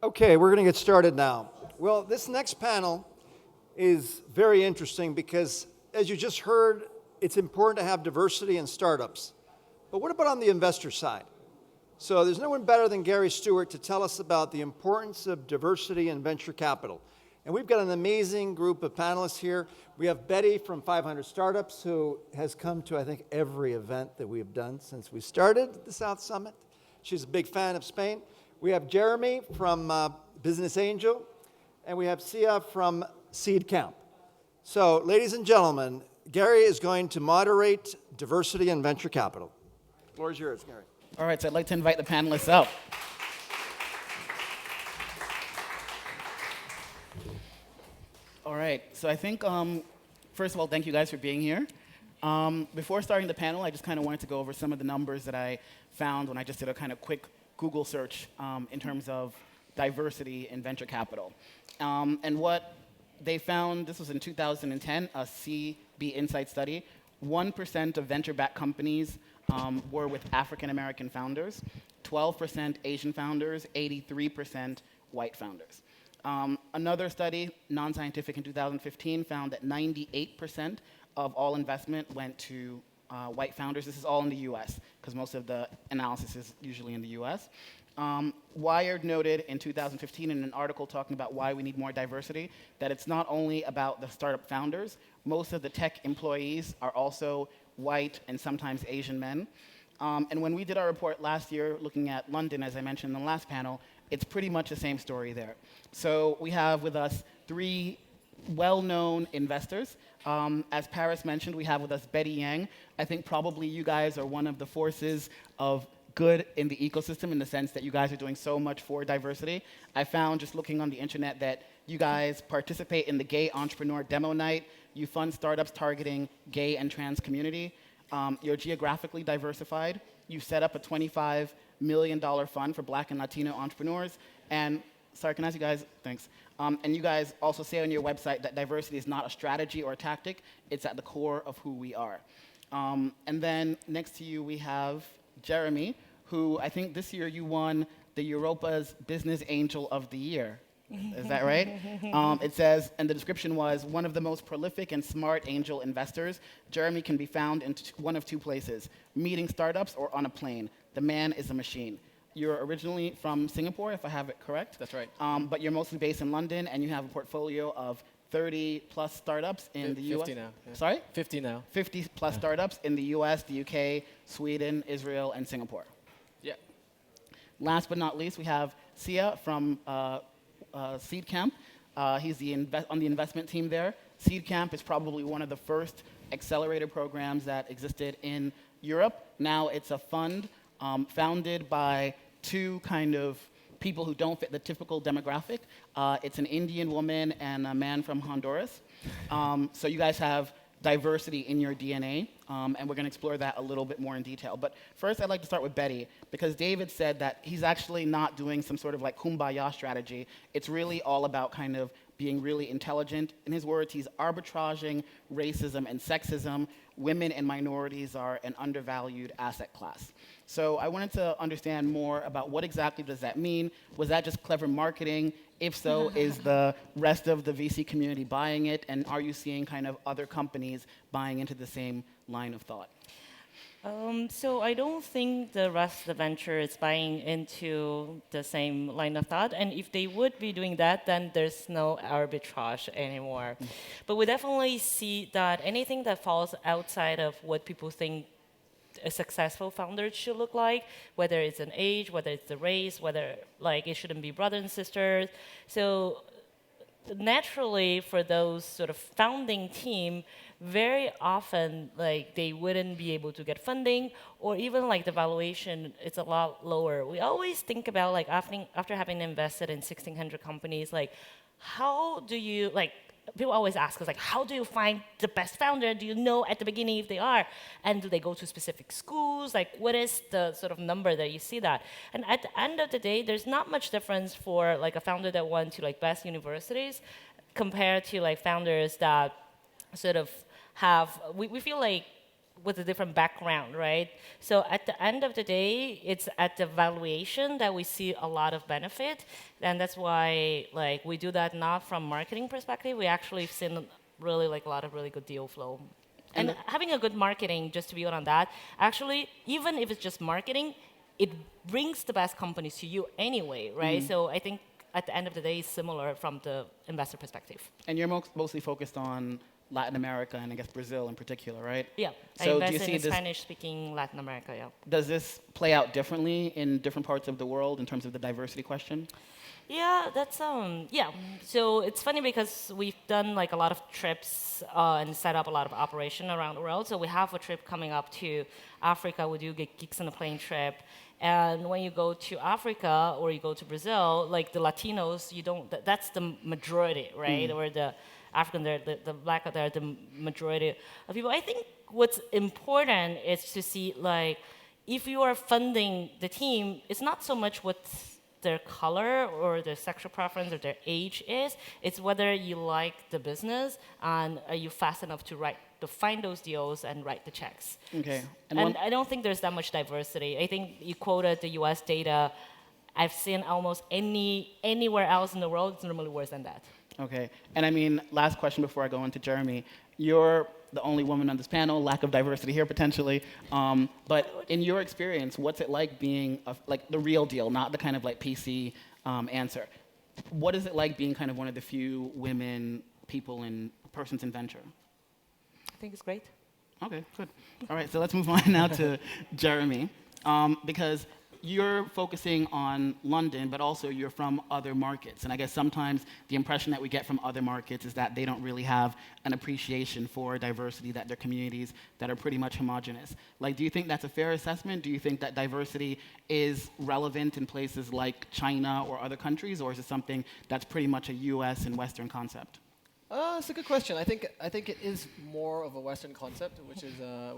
Okay, we're going to get started now. Well, this next panel is very interesting because, as you just heard, it's important to have diversity in startups. But what about on the investor side? So there's no one better than Gary Stewart to tell us about the importance of diversity in venture capital. And we've got an amazing group of panelists here. We have Bedy from 500 Startups, who has come to, I think, every event that we've done since we started the South Summit. She's a big fan of Spain. We have Jeremy from Business Angel, and we have Sia from Seedcamp. So, ladies and gentlemen, Gary is going to moderate diversity in venture capital. The floor is yours, Gary. All right, so I'd like to invite the panelists up. All right, so I think, first of all, thank you guys for being here. Before starting the panel, I just kind of wanted to go over some of the numbers that I found when I just did a kind of quick Google search in terms of diversity in venture capital. And what they found, this was in 2010, a CB Insight study, 1% of venture-backed companies were with African-American founders, 12% Asian founders, 83% white founders. Another study, non-scientific in 2015, found that 98% of all investment went to white founders. This is all in the US, because most of the analysis is usually in the US. Wired noted in 2015 in an article talking about why we need more diversity, that it's not only about the startup founders, most of the tech employees are also white and sometimes Asian men. And when we did our report last year, looking at London, as I mentioned in the last panel, it's pretty much the same story there. So we have with us three well-known investors. As Paris mentioned, we have with us Bedy Yang. I think probably you guys are one of the forces of good in the ecosystem in the sense that you guys are doing so much for diversity. I found just looking on the internet that you guys participate in the Gay Entrepreneur Demo Night. You fund startups targeting gay and trans community. You're geographically diversified. You set up a $25 million fund for Black and Latino entrepreneurs. And sorry, can I ask you guys? Thanks. And you guys also say on your website that diversity is not a strategy or a tactic. It's at the core of who we are. And then next to you, we have Jeremy, who I think this year you won the Europa's Business Angel of the Year. Is that right? It says, and the description was, one of the most prolific and smart angel investors. Jeremy can be found in one of two places, meeting startups or on a plane. The man is a machine. You're originally from Singapore, if I have it correct. That's right. But you're mostly based in London, and you have a portfolio of 30-plus startups in the US. 50 now. Yeah. Sorry? 50 now. 50-plus startups in the US, the UK, Sweden, Israel, and Singapore. Yeah. Last but not least, we have Sia from Seedcamp. He's on the investment team there. Seedcamp is probably one of the first accelerator programs that existed in Europe. Now it's a fund founded by two kind of people who don't fit the typical demographic. It's an Indian woman and a man from Honduras. So you guys have diversity in your DNA, and we're going to explore that a little bit more in detail. But first, I'd like to start with Bedy, because David said that he's actually not doing some sort of like kumbaya strategy. It's really all about kind of being really intelligent. In his words, he's arbitraging racism and sexism. Women and minorities are an undervalued asset class. So I wanted to understand more about what exactly does that mean? Was that just clever marketing? If so, is the rest of the VC community buying it? And are you seeing kind of other companies buying into the same line of thought? So I don't think the rest of the venture is buying into the same line of thought. And if they would be doing that, then there's no arbitrage anymore. But we definitely see that anything that falls outside of what people think a successful founder should look like, whether it's an age, whether it's the race, whether like it shouldn't be brothers and sisters. So naturally, for those sort of founding team, very often like they wouldn't be able to get funding, or even like the valuation it's a lot lower. We always think about like after having invested in 1,600 companies, like how do you like people always ask us, like, how do you find the best founder? Do you know at the beginning if they are? And do they go to specific schools? Like, what is the sort of number that you see that? And at the end of the day, there's not much difference for, like, a founder that went to, like, best universities compared to, like, founders that sort of have, we feel like with a different background, right? So at the end of the day, it's at the valuation that we see a lot of benefit, and that's why like we do that not from marketing perspective. We actually seen really like a lot of really good deal flow. And having a good marketing, just to be on that, actually, even if it's just marketing, it brings the best companies to you anyway, right? So I think at the end of the day, it's similar from the investor perspective. And you're mostly focused on Latin America and I guess Brazil in particular, right? Yeah, So I do invest you see in this? Spanish-speaking Latin America, yeah. Does this play out differently in different parts of the world in terms of the diversity question? Yeah, that's yeah. So it's funny because we've done like a lot of trips and set up a lot of operation around the world. So we have a trip coming up to Africa. We do get Geeks on a Plane trip, and when you go to Africa or you go to Brazil, like the Latinos, you don't. That's the majority, right? Or the African, the black, they're the majority of people. I think what's important is to see like if you are funding the team, it's not so much what's their color or their sexual preference or their age is. It's whether you like the business and are you fast enough to find those deals and write the checks. Okay. And I don't think there's that much diversity. I think you quoted the U.S. data. I've seen almost anywhere else in the world, it's normally worse than that. Okay. And I mean, last question before I go into Jeremy. You're the only woman on this panel, lack of diversity here potentially. But in your experience, what's it like being like the real deal, not the kind of like PC answer? What is it like being kind of one of the few women people and persons in venture? I think it's great. Okay, good. All right, so let's move on now to Jeremy, because you're focusing on London, but also you're from other markets. And I guess sometimes the impression that we get from other markets is that they don't really have an appreciation for diversity, that they're communities that are pretty much homogenous. Like, do you think that's a fair assessment? Do you think that diversity is relevant in places like China or other countries, or is it something that's pretty much a US and Western concept? It's a good question. I think it is more of a Western concept, which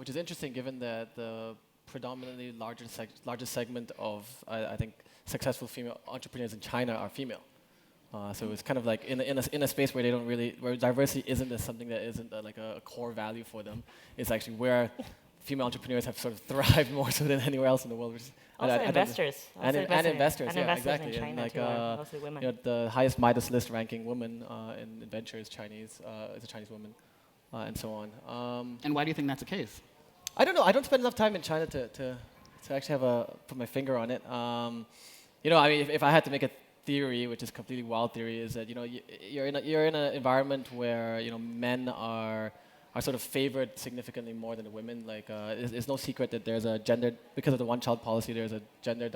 is interesting given that the predominantly largest segment of I think successful female entrepreneurs in China are female. So it's kind of like in a space where they don't really where diversity isn't something that isn't like a core value for them. It's actually where female entrepreneurs have sort of thrived more so than anywhere else in the world. Which is, Also investors. And investors, and yeah, investors exactly. in China and like too are mostly women. you know, the highest Midas list ranking woman in venture is Chinese, is a Chinese woman, and so on. And why do you think that's the case? I don't know. I don't spend enough time in China to actually put my finger on it. You know, I mean, if I had to make a theory, which is completely wild theory, is that you're in an environment where men are sort of favored significantly more than the women. Like, it's no secret that there's a gender because of the one-child policy. There's a gender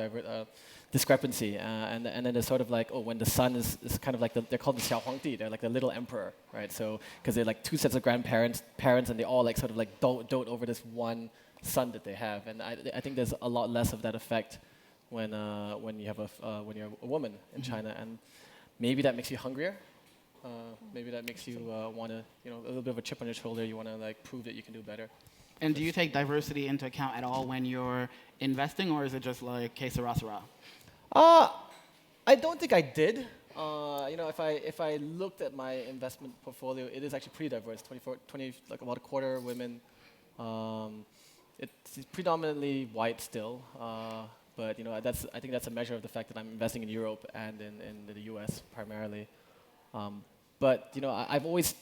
discrepancy, and then there's sort of like when the son is kind of like they're called the Sia Houchangria. They're like the little emperor, right? So because they're like two sets of parents, and they all like sort of like dote over this one son that they have, and I think there's a lot less of that effect when you have when you're a woman in China, and maybe that makes you hungrier. Maybe that makes you want to, a little bit of a chip on your shoulder. You want to like prove that you can do better. And do you take diversity into account at all when you're investing, or is it just like que sera, sera? I don't think I did. If I looked at my investment portfolio, it is actually pretty diverse. 20, like about a quarter women. It's predominantly white still, but I think that's a measure of the fact that I'm investing in Europe and in the U.S. primarily. But I've always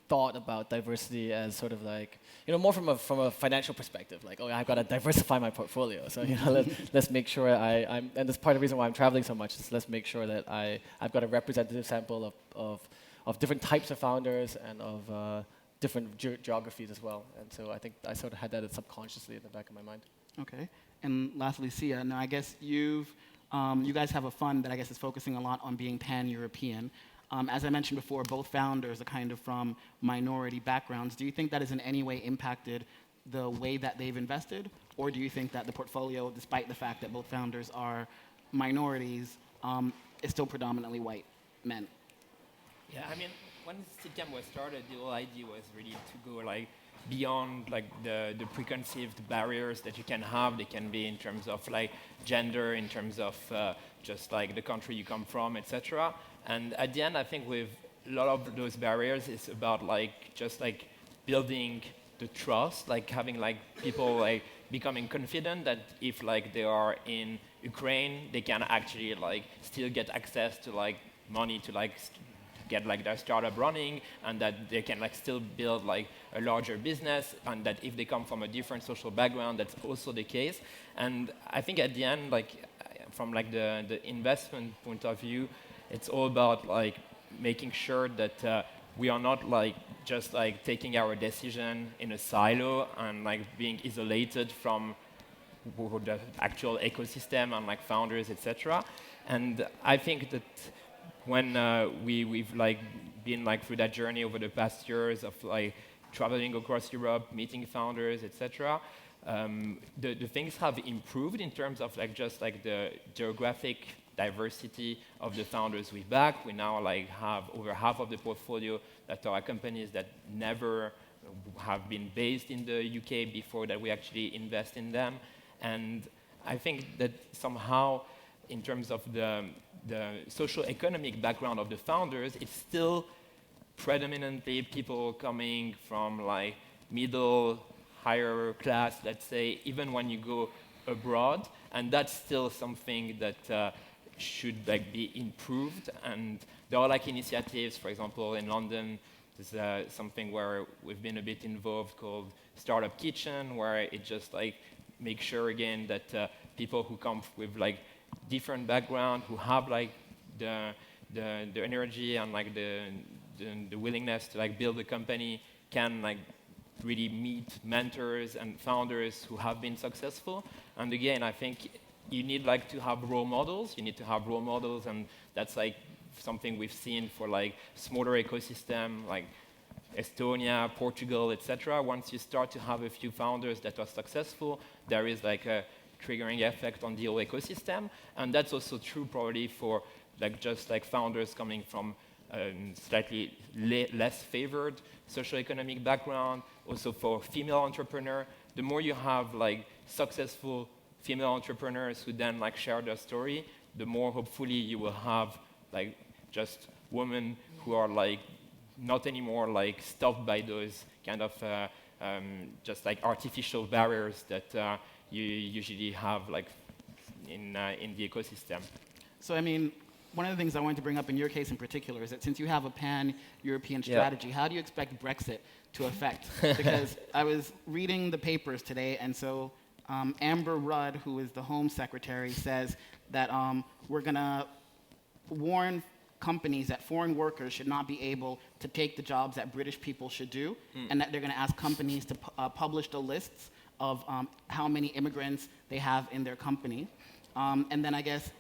thought about diversity as sort of like more from a financial perspective, like I've got to diversify my portfolio. So let's make sure I'm and that's part of the reason why I'm traveling so much. Is let's make sure that I've got a representative sample of different types of founders and of different geographies as well. And so I think I sort of had that subconsciously in the back of my mind. Okay. And lastly, Sia. Now I guess you guys have a fund that I guess is focusing a lot on being pan-European. As I mentioned before, both founders are kind of from minority backgrounds. Do you think that has in any way impacted the way that they've invested? Or do you think that the portfolio, despite the fact that both founders are minorities, is still predominantly white men? Yeah, I mean, when Seedcamp was started, the whole idea was really to go like beyond like the preconceived barriers that you can have. They can be in terms of like gender, in terms of just like the country you come from, etc. And at the end, I think with a lot of those barriers, it's about like just like building the trust, like having like people like becoming confident that if like they are in Ukraine, they can actually like still get access to like money to like get like their startup running, and that they can like still build like a larger business, and that if they come from a different social background, that's also the case. And I think at the end, like from like the investment point of view, it's all about like making sure that we are not like just like taking our decision in a silo and like being isolated from the actual ecosystem and like founders, etc. And I think that when we've like been like through that journey over the past years of like traveling across Europe, meeting founders, etc., the things have improved in terms of like just like the geographic diversity of the founders we back. We now like have over half of the portfolio that are companies that never have been based in the UK before that we actually invest in them. And I think that somehow in terms of the social economic background of the founders, it's still predominantly people coming from like middle, higher class, let's say, even when you go abroad. And that's still something that should like be improved. And there are like initiatives, for example, in London, there's something where we've been a bit involved called Startup Kitchen, where it just like makes sure again that people who come with like different background, who have like the energy and like the willingness to like build a company, can like really meet mentors and founders who have been successful. And again, I think you need like to have role models. You need to have role models, and that's like something we've seen for like smaller ecosystem like Estonia, Portugal, etc. Once you start to have a few founders that are successful, there is like a triggering effect on the whole ecosystem. And that's also true probably for like just like founders coming from slightly less favored socioeconomic background. Also for female entrepreneur, the more you have like successful female entrepreneurs who then like share their story, the more hopefully you will have like just women who are like not anymore like stopped by those kind of just like artificial barriers that you usually have like in the ecosystem. So I mean, one of the things I wanted to bring up in your case in particular is that since you have a pan-European strategy, how do you expect Brexit to affect? Because I was reading the papers today, and so Amber Rudd, who is the Home Secretary, says that we're going to warn companies that foreign workers should not be able to take the jobs that British people should do, and that they're going to ask companies to publish the lists of how many immigrants they have in their company. And then I guess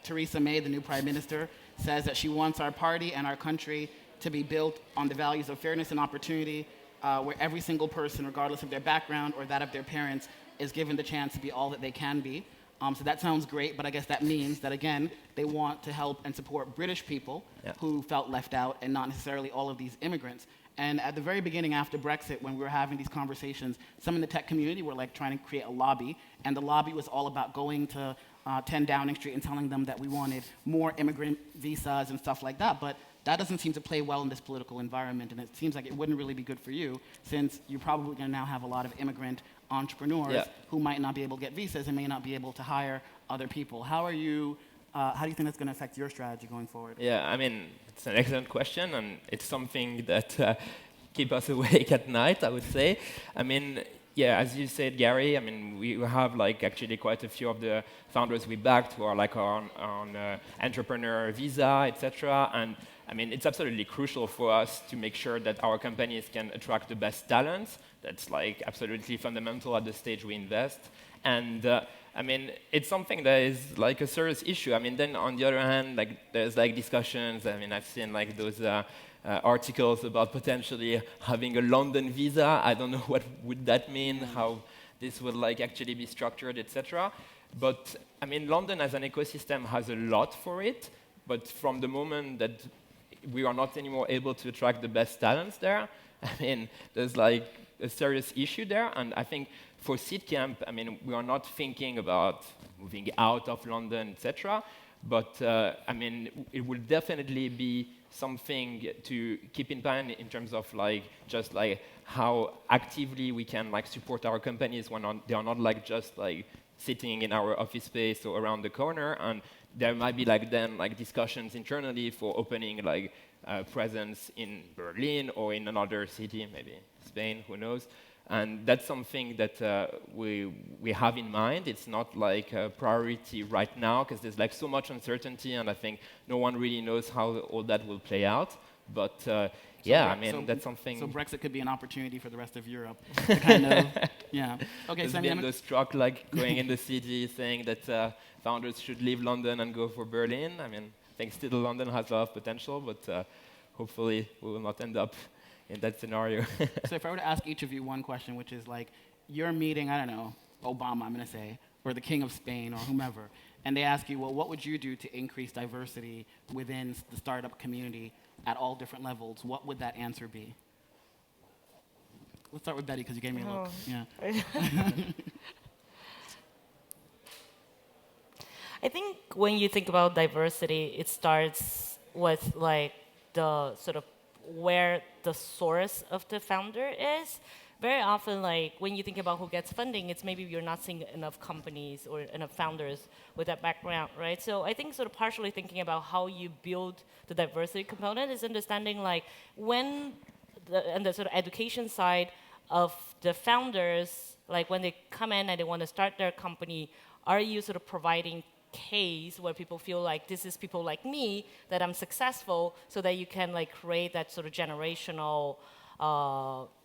Theresa May, the new prime minister, says that she wants our party and our country to be built on the values of fairness and opportunity, where every single person, regardless of their background or that of their parents, is given the chance to be all that they can be. So that sounds great, but I guess that means that, again, they want to help and support British people who felt left out and not necessarily all of these immigrants. And at the very beginning after Brexit, when we were having these conversations, some in the tech community were like trying to create a lobby, and the lobby was all about going to 10 Downing Street and telling them that we wanted more immigrant visas and stuff like that. But that doesn't seem to play well in this political environment, and it seems like it wouldn't really be good for you, since you're probably going to now have a lot of immigrant entrepreneurs who might not be able to get visas and may not be able to hire other people. How do you think that's going to affect your strategy going forward? Yeah, I mean, it's an excellent question, and it's something that keeps us awake at night, I would say. I mean, yeah, as you said, Gary, I mean, we have like actually quite a few of the founders we backed who are like on entrepreneur visa, etc. And I mean, it's absolutely crucial for us to make sure that our companies can attract the best talents. That's like absolutely fundamental at the stage we invest. And I mean, it's something that is like a serious issue. I mean, then on the other hand, like there's like discussions. I mean, I've seen like those articles about potentially having a London visa. I don't know what would that mean, how this would like actually be structured, etc. But I mean, London as an ecosystem has a lot for it. But from the moment that we are not anymore able to attract the best talents there, I mean, there's like a serious issue there. And I think for Seedcamp, I mean, we are not thinking about moving out of London, etc. But I mean, it will definitely be something to keep in mind in terms of like just like how actively we can like support our companies when they are not like just like sitting in our office space or around the corner. And there might be like then like discussions internally for opening like presence in Berlin or in another city, maybe Spain, who knows. And that's something that we have in mind. It's not like a priority right now because there's like so much uncertainty, and I think no one really knows how all that will play out. But yeah, I mean, that's something. So Brexit could be an opportunity for the rest of Europe to kind of, yeah. Okay, There's so been those truck like going in the city saying that founders should leave London and go for Berlin. I mean, I think still London has a lot of potential, but hopefully we will not end up in that scenario. So if I were to ask each of you one question, which is like, you're meeting, I don't know, Obama, I'm going to say, or the King of Spain, or whomever, and they ask you, well, what would you do to increase diversity within the startup community at all different levels? What would that answer be? Let's start with Bedy, because you gave me a look. Yeah. I think when you think about diversity, it starts with like the sort of where the source of the founder is. Very often, like when you think about who gets funding, it's maybe you're not seeing enough companies or enough founders with that background, right? So I think sort of partially thinking about how you build the diversity component is understanding like when and the sort of education side of the founders, like when they come in and they want to start their company, are you sort of providing case where people feel like this is people like me that I'm successful, so that you can like create that sort of generational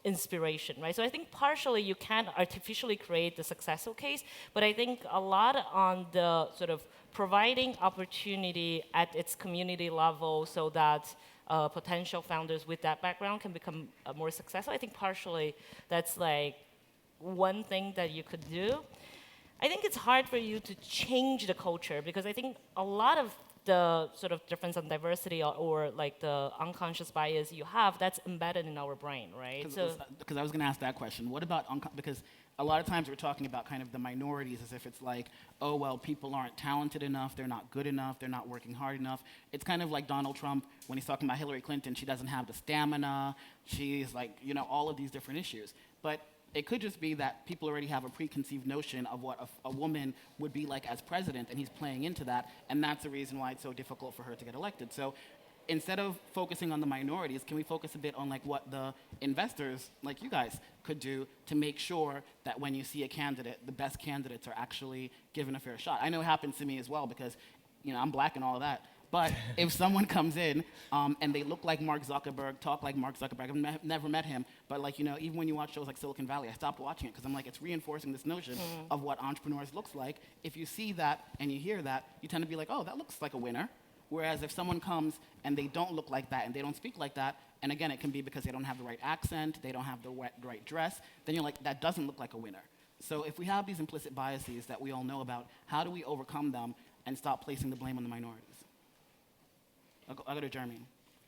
inspiration, right? So I think partially you can artificially create the successful case, but I think a lot on the sort of providing opportunity at its community level so that potential founders with that background can become more successful. I think partially that's like one thing that you could do. I think it's hard for you to change the culture because I think a lot of the sort of difference on diversity or like the unconscious bias you have, that's embedded in our brain, right? Because I was going to ask that question. What about, because a lot of times we're talking about kind of the minorities as if it's like, oh, well, people aren't talented enough, they're not good enough, they're not working hard enough. It's kind of like Donald Trump when he's talking about Hillary Clinton, she doesn't have the stamina, she's like, you know, all of these different issues. But it could just be that people already have a preconceived notion of what a woman would be like as president, and he's playing into that, and that's the reason why it's so difficult for her to get elected. So instead of focusing on the minorities, can we focus a bit on like what the investors, like you guys, could do to make sure that when you see a candidate, the best candidates are actually given a fair shot? I know it happens to me as well because, you know, I'm black and all of that. But if someone comes in and they look like Mark Zuckerberg, talk like Mark Zuckerberg, I've never met him, but like, you know, even when you watch shows like Silicon Valley, I stopped watching it because I'm like, it's reinforcing this notion of what entrepreneurs looks like. If you see that and you hear that, you tend to be like, oh, that looks like a winner. Whereas if someone comes and they don't look like that and they don't speak like that, and again, it can be because they don't have the right accent, they don't have the right dress, then you're like, that doesn't look like a winner. So if we have these implicit biases that we all know about, how do we overcome them and stop placing the blame on the minorities? I'll go to Jeremy.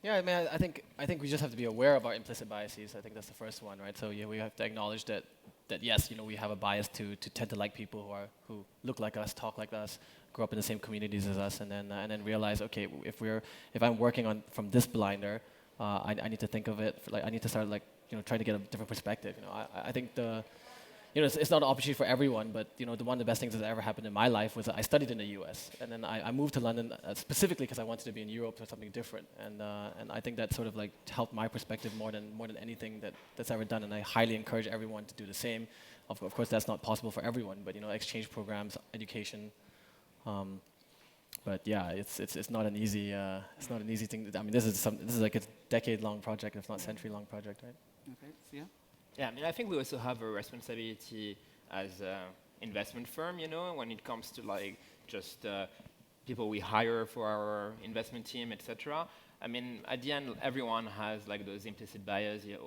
Yeah, I mean, I think we just have to be aware of our implicit biases. I think that's the first one, right? So yeah, we have to acknowledge that yes, you know, we have a bias to tend to like people who look like us, talk like us, grow up in the same communities as us, and then realize, okay, if I'm working from this blinder, I need to think of it like I need to start like, you know, trying to get a different perspective. You know, I think you know, it's not an opportunity for everyone, but you know, one of the best things that ever happened in my life was that I studied in the U.S. and then I moved to London specifically because I wanted to be in Europe for something different, and I think that sort of like helped my perspective more than anything that's ever done, and I highly encourage everyone to do the same. Of course, that's not possible for everyone, but you know, exchange programs, education. But yeah, it's not an easy thing. I mean, this is like a decade-long project, if not century-long project, right? Okay, Sia? Yeah, I mean, I think we also have a responsibility as an investment firm, you know, when it comes to like just people we hire for our investment team, etc. I mean, at the end, everyone has like those implicit bias. You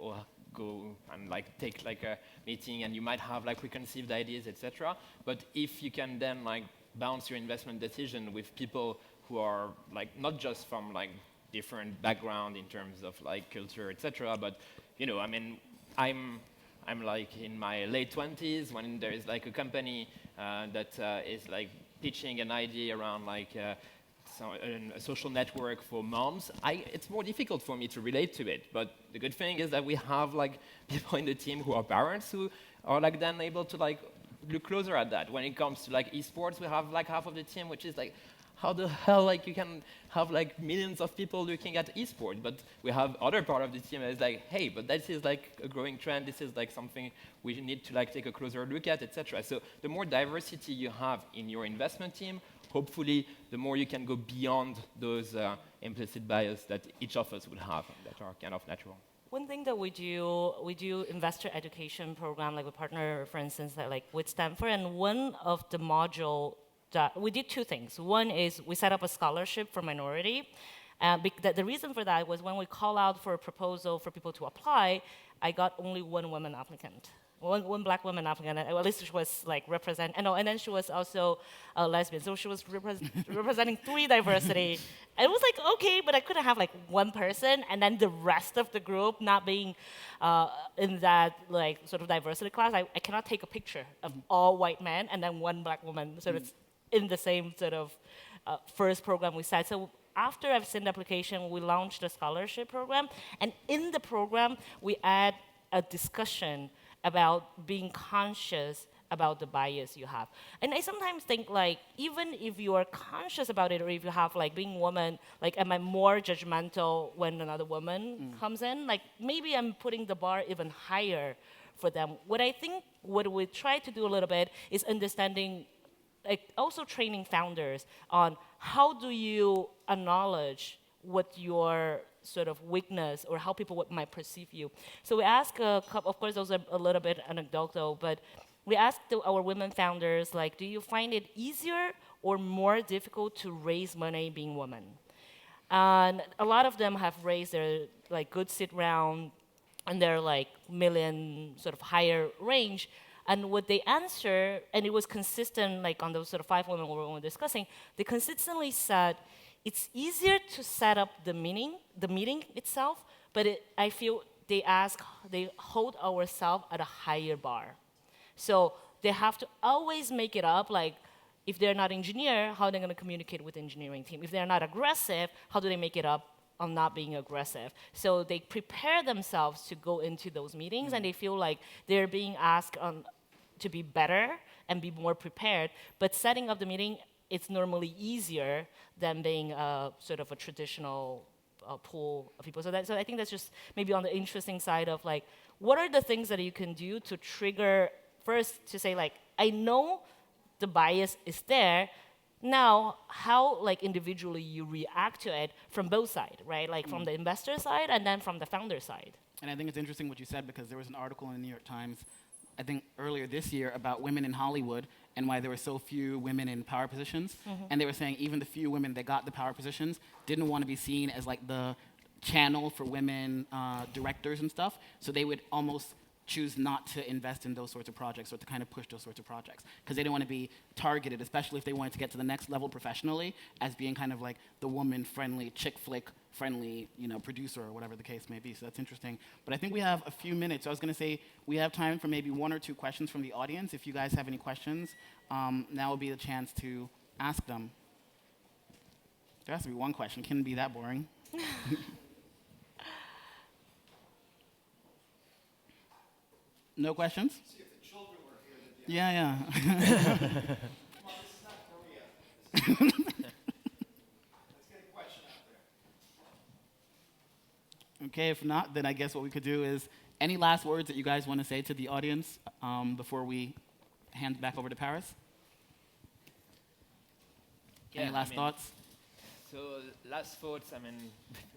go and like take like a meeting, and you might have like preconceived ideas, etc. But if you can then like bounce your investment decision with people who are like not just from like different background in terms of like culture, etc. But you know, I mean, I'm like in my late 20s when there is like a company that is like pitching an idea around like a social network for moms, it's more difficult for me to relate to it. But the good thing is that we have like people in the team who are parents who are like then able to like look closer at that. When it comes to like esports, we have like half of the team, which is like, how the hell like you can have like millions of people looking at esports? But we have other part of the team that is like, hey, but this is like a growing trend. This is like something we need to like take a closer look at, etc. So the more diversity you have in your investment team, hopefully the more you can go beyond those implicit bias that each of us would have that are kind of natural. One thing that we do investor education program, like we partner, for instance, like with Stanford, and one of the module that we did two things. One is we set up a scholarship for minority. The reason for that was when we call out for a proposal for people to apply, I got only one woman applicant. One black woman applicant, at least she was like and then she was also a lesbian, so she was representing three diversity. And it was like, okay, but I couldn't have like one person, and then the rest of the group not being in that like sort of diversity class. I cannot take a picture of all white men and then one black woman, so it's in the same sort of first program we set. So after I've sent the application, we launched a scholarship program, and in the program, we add a discussion about being conscious about the bias you have. And I sometimes think like, even if you are conscious about it, or if you have like being woman, like am I more judgmental when another woman comes in? Like maybe I'm putting the bar even higher for them. What we try to do a little bit is understanding, like also training founders on how do you acknowledge what your sort of weakness or how people might perceive you. So we ask a couple, of course those are a little bit anecdotal, but we asked our women founders, like, do you find it easier or more difficult to raise money being women? And a lot of them have raised their like good seed round and their like million sort of higher range. And what they answer, and it was consistent like on those sort of 5 women we were discussing, they consistently said, it's easier to set up the meeting itself, but I feel they hold ourselves at a higher bar. So they have to always make it up, like if they're not engineer, how are they going to communicate with the engineering team? If they're not aggressive, how do they make it up on not being aggressive? So they prepare themselves to go into those meetings, and they feel like they're being asked to be better and be more prepared, but setting up the meeting, it's normally easier than being sort of a traditional pool of people. So I think that's just maybe on the interesting side of like, what are the things that you can do to trigger, first to say like, I know the bias is there, now how like individually you react to it from both sides, right? Like from the investor side and then from the founder side. And I think it's interesting what you said, because there was an article in the New York Times, I think earlier this year, about women in Hollywood and why there were so few women in power positions. And they were saying even the few women that got the power positions didn't want to be seen as like the channel for women directors and stuff. So they would almost choose not to invest in those sorts of projects or to kind of push those sorts of projects, because they didn't want to be targeted, especially if they wanted to get to the next level professionally, as being kind of like the woman-friendly, chick flick-friendly, producer or whatever the case may be. So that's interesting. But I think we have a few minutes. So I was going to say we have time for maybe 1 or 2 questions from the audience. If you guys have any questions, now would be the chance to ask them. There has to be one question. It can't be that boring. No questions? See if the children were here. Yeah. Come on, this is not Korea. Let's get a question out there. Okay, if not, then I guess what we could do is, any last words that you guys want to say to the audience before we hand back over to Paris? Yeah, Any last thoughts? So last thoughts,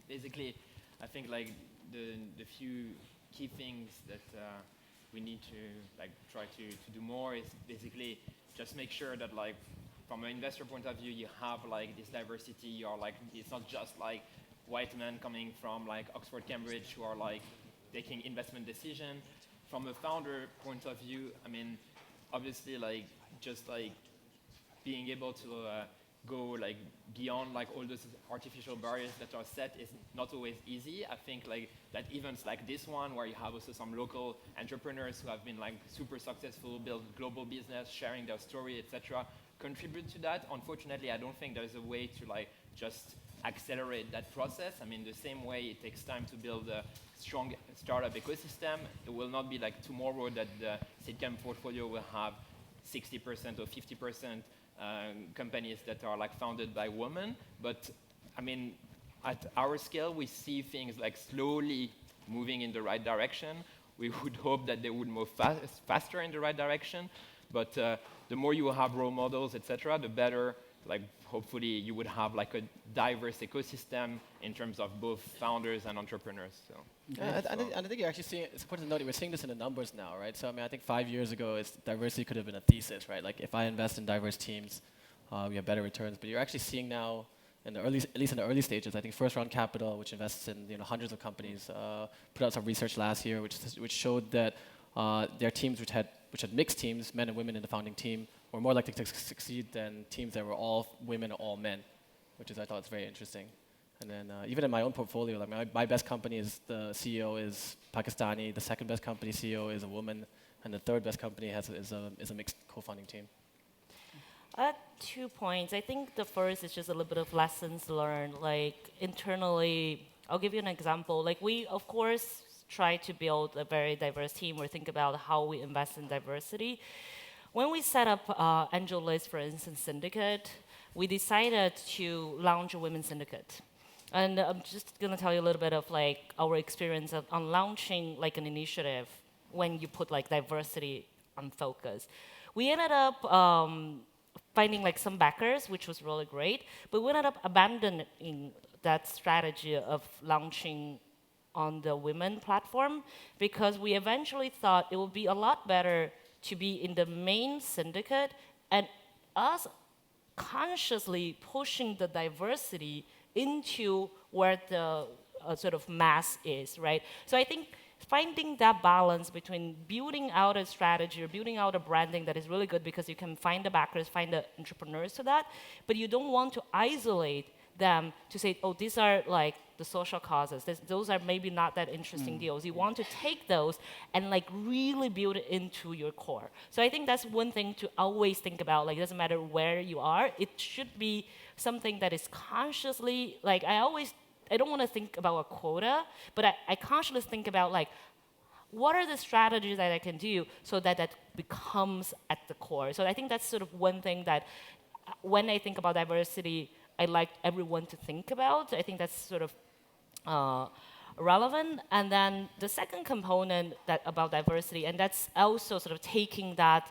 basically, I think like the few key things that we need to like try to do more is basically just make sure that like from an investor point of view you have like this diversity, or like it's not just like white men coming from like Oxford, Cambridge who are like taking investment decision. From a founder point of view, obviously like just like being able to go like beyond like all those artificial barriers that are set is not always easy. I think like that events like this one, where you have also some local entrepreneurs who have been like super successful, build global business, sharing their story, etc., contribute to that. Unfortunately, I don't think there's a way to like just accelerate that process. I mean, the same way it takes time to build a strong startup ecosystem, it will not be like tomorrow that the Seedcamp portfolio will have 60% or 50% companies that are like founded by women. But I mean, at our scale, we see things like slowly moving in the right direction. We would hope that they would move faster in the right direction. But the more you have role models, etc., the better. Like hopefully you would have like a diverse ecosystem in terms of both founders and entrepreneurs. So. Yeah, I think you're actually seeing, it's important to note that we're seeing this in the numbers now, right? So I mean, I think 5 years ago, diversity could have been a thesis, right? Like if I invest in diverse teams, we have better returns. But you're actually seeing now, at least in the early stages, I think First Round Capital, which invests in hundreds of companies, put out some research last year, which showed that their teams which had mixed teams, men and women in the founding team, were more likely to succeed than teams that were all women or all men, which is I thought was very interesting. And then even in my own portfolio, like my best company is the CEO is Pakistani, the second best company CEO is a woman, and the third best company is a mixed co-founding team. 2 points. I think the first is just a little bit of lessons learned. Like internally, I'll give you an example. Like we, of course, try to build a very diverse team or think about how we invest in diversity. When we set up Angel List, for instance, syndicate, we decided to launch a women's syndicate. And I'm just going to tell you a little bit of like our experience on launching like an initiative when you put like diversity on focus. We ended up finding like some backers, which was really great, but we ended up abandoning that strategy of launching on the women platform because we eventually thought it would be a lot better to be in the main syndicate and us consciously pushing the diversity into where the sort of mass is, right? So I think finding that balance between building out a strategy or building out a branding that is really good because you can find the backers, find the entrepreneurs to that, but you don't want to isolate them to say, oh, these are like the social causes. Those are maybe not that interesting deals. You want to take those and like really build it into your core. So I think that's one thing to always think about. Like, it doesn't matter where you are. It should be something that is consciously, like I don't want to think about a quota, but I consciously think about like, what are the strategies that I can do so that that becomes at the core? So I think that's sort of one thing that when I think about diversity, I like everyone to think about. I think that's sort of relevant. And then the second component about diversity, and that's also sort of taking that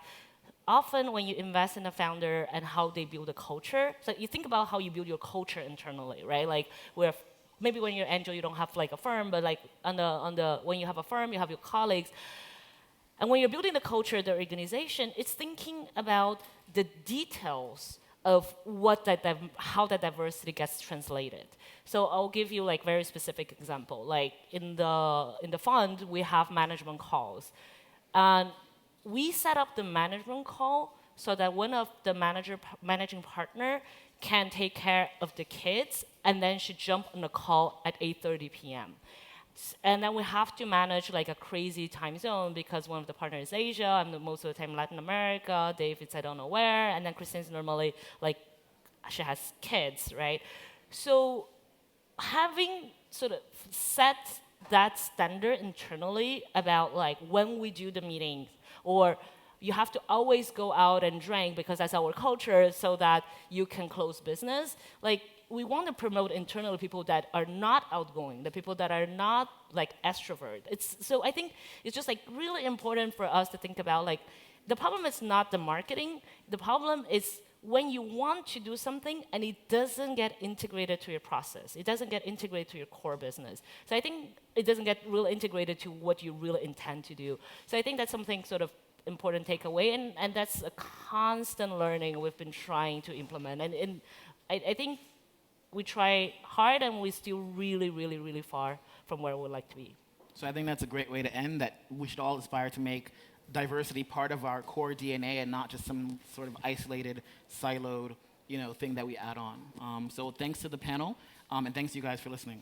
often when you invest in a founder and how they build a culture. So you think about how you build your culture internally, right? Like maybe when you're angel, you don't have like a firm, but like when you have a firm, you have your colleagues. And when you're building the culture, the organization, it's thinking about the details of how that diversity gets translated. So I'll give you like very specific example. Like in the fund, we have management calls, and we set up the management call so that one of the managing partner can take care of the kids, and then she jump on the call at 8:30 p.m. And then we have to manage like a crazy time zone because one of the partners is Asia, and most of the time Latin America, Dave is I don't know where, and then Christine's normally like, she has kids, right? So having sort of set that standard internally about like when we do the meetings, or you have to always go out and drink because that's our culture so that you can close business, like we want to promote internally people that are not outgoing, the people that are not like extrovert. So I think it's just like really important for us to think about like, the problem is not the marketing, the problem is when you want to do something and it doesn't get integrated to your process, it doesn't get integrated to your core business. So I think it doesn't get really integrated to what you really intend to do. So I think that's something sort of important takeaway, and that's a constant learning we've been trying to implement. And I think we try hard and we're still really, really, really far from where we'd like to be. So I think that's a great way to end, that we should all aspire to make diversity part of our core DNA and not just some sort of isolated, siloed, thing that we add on. So thanks to the panel, and thanks to you guys for listening.